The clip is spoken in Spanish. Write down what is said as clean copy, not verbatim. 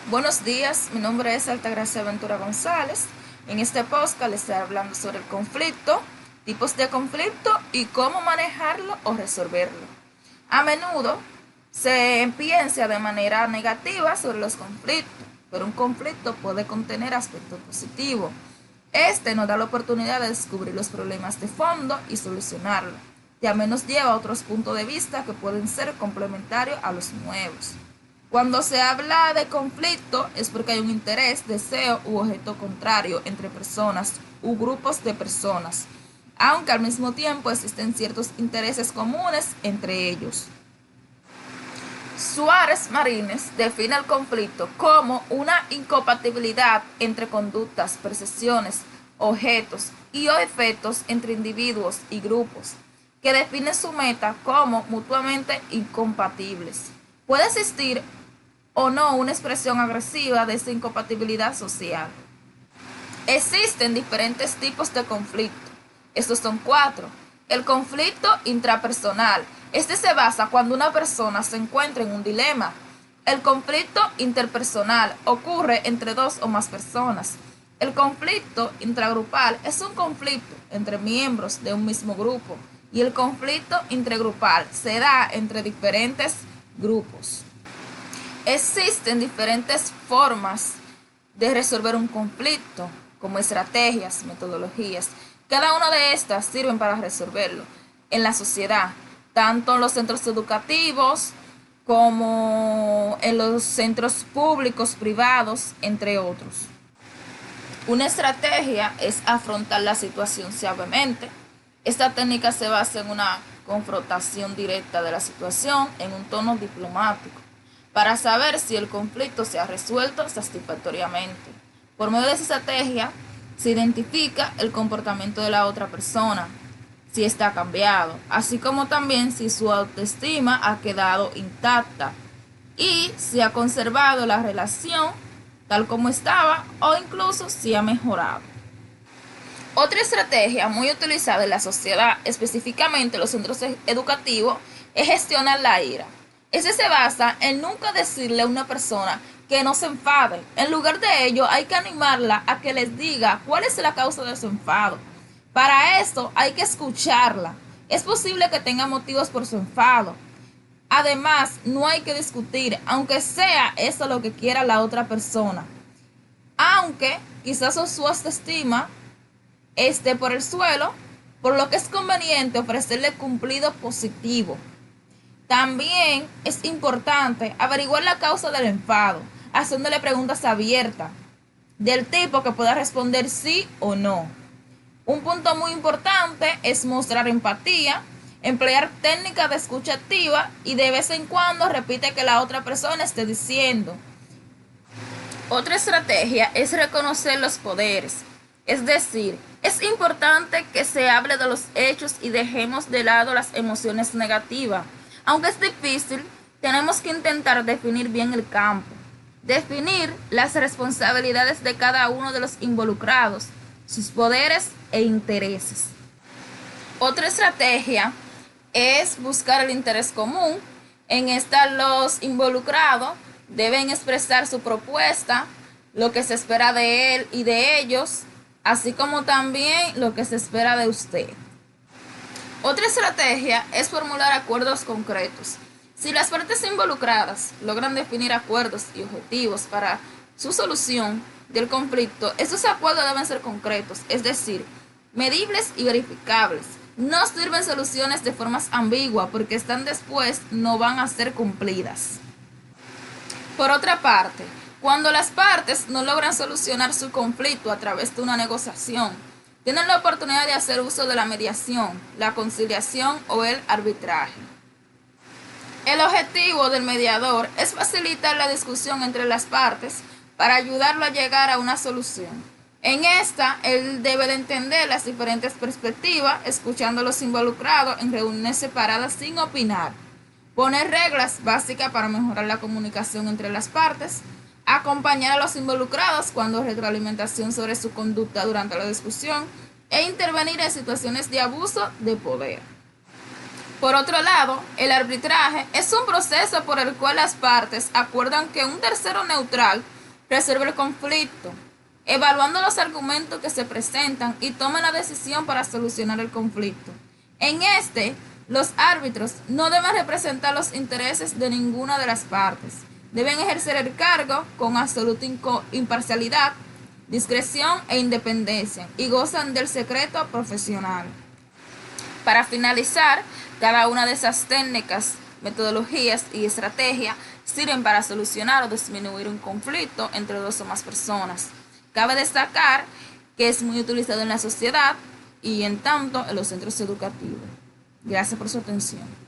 Buenos días, mi nombre es Altagracia Ventura González. En este podcast les estaré hablando sobre el conflicto, tipos de conflicto y cómo manejarlo o resolverlo. A menudo se piensa de manera negativa sobre los conflictos, pero un conflicto puede contener aspectos positivos. Este nos da la oportunidad de descubrir los problemas de fondo y solucionarlos. También nos lleva a otros puntos de vista que pueden ser complementarios a los nuevos. Cuando se habla de conflicto es porque hay un interés, deseo u objeto contrario entre personas u grupos de personas, aunque al mismo tiempo existen ciertos intereses comunes entre ellos. Suárez Marines define el conflicto como una incompatibilidad entre conductas, percepciones, objetos y o efectos entre individuos y grupos, que define su meta como mutuamente incompatibles. Puede existir o no una expresión agresiva de esa incompatibilidad social. Existen diferentes tipos de conflicto. Estos son 4. El conflicto intrapersonal. Este se basa cuando una persona se encuentra en un dilema. El conflicto interpersonal ocurre entre dos o más personas. El conflicto intragrupal es un conflicto entre miembros de un mismo grupo. Y el conflicto intergrupal se da entre diferentes grupos. Existen diferentes formas de resolver un conflicto, como estrategias, metodologías. Cada una de estas sirven para resolverlo en la sociedad, tanto en los centros educativos como en los centros públicos, privados, entre otros. Una estrategia es afrontar la situación suavemente. Esta técnica se basa en una confrontación directa de la situación en un tono diplomático, para saber si el conflicto se ha resuelto satisfactoriamente. Por medio de esa estrategia se identifica el comportamiento de la otra persona, si está cambiado, así como también si su autoestima ha quedado intacta y si ha conservado la relación tal como estaba o incluso si ha mejorado. Otra estrategia muy utilizada en la sociedad, específicamente en los centros educativos, es gestionar la ira. Ese se basa en nunca decirle a una persona que no se enfade. En lugar de ello, hay que animarla a que les diga cuál es la causa de su enfado. Para esto hay que escucharla. Es posible que tenga motivos por su enfado. Además, no hay que discutir, aunque sea eso lo que quiera la otra persona. Aunque quizás su autoestima esté por el suelo, por lo que es conveniente ofrecerle cumplido positivo. También es importante averiguar la causa del enfado, haciéndole preguntas abiertas, del tipo que pueda responder sí o no. Un punto muy importante es mostrar empatía, emplear técnicas de escucha activa y de vez en cuando repite que la otra persona esté diciendo. Otra estrategia es reconocer los poderes, es decir, es importante que se hable de los hechos y dejemos de lado las emociones negativas. Aunque es difícil, tenemos que intentar definir bien el campo, definir las responsabilidades de cada uno de los involucrados, sus poderes e intereses. Otra estrategia es buscar el interés común. En esta los involucrados deben expresar su propuesta, lo que se espera de él y de ellos, así como también lo que se espera de usted. Otra estrategia es formular acuerdos concretos. Si las partes involucradas logran definir acuerdos y objetivos para su solución del conflicto, estos acuerdos deben ser concretos, es decir, medibles y verificables. No sirven soluciones de formas ambiguas porque están después no van a ser cumplidas. Por otra parte, cuando las partes no logran solucionar su conflicto a través de una negociación, tienen la oportunidad de hacer uso de la mediación, la conciliación o el arbitraje. El objetivo del mediador es facilitar la discusión entre las partes para ayudarlo a llegar a una solución. En esta, él debe de entender las diferentes perspectivas, escuchando a los involucrados en reuniones separadas sin opinar, poner reglas básicas para mejorar la comunicación entre las partes, acompañar a los involucrados cuando retroalimentación sobre su conducta durante la discusión e intervenir en situaciones de abuso de poder. Por otro lado, el arbitraje es un proceso por el cual las partes acuerdan que un tercero neutral Resuelve el conflicto, evaluando los argumentos que se presentan y toma la decisión para solucionar el conflicto. En este, los árbitros no deben representar los intereses de ninguna de las partes. Deben ejercer el cargo con absoluta imparcialidad, discreción e independencia y gozan del secreto profesional. Para finalizar, cada una de esas técnicas, metodologías y estrategias sirven para solucionar o disminuir un conflicto entre dos o más personas. Cabe destacar que es muy utilizado en la sociedad y en tanto en los centros educativos. Gracias por su atención.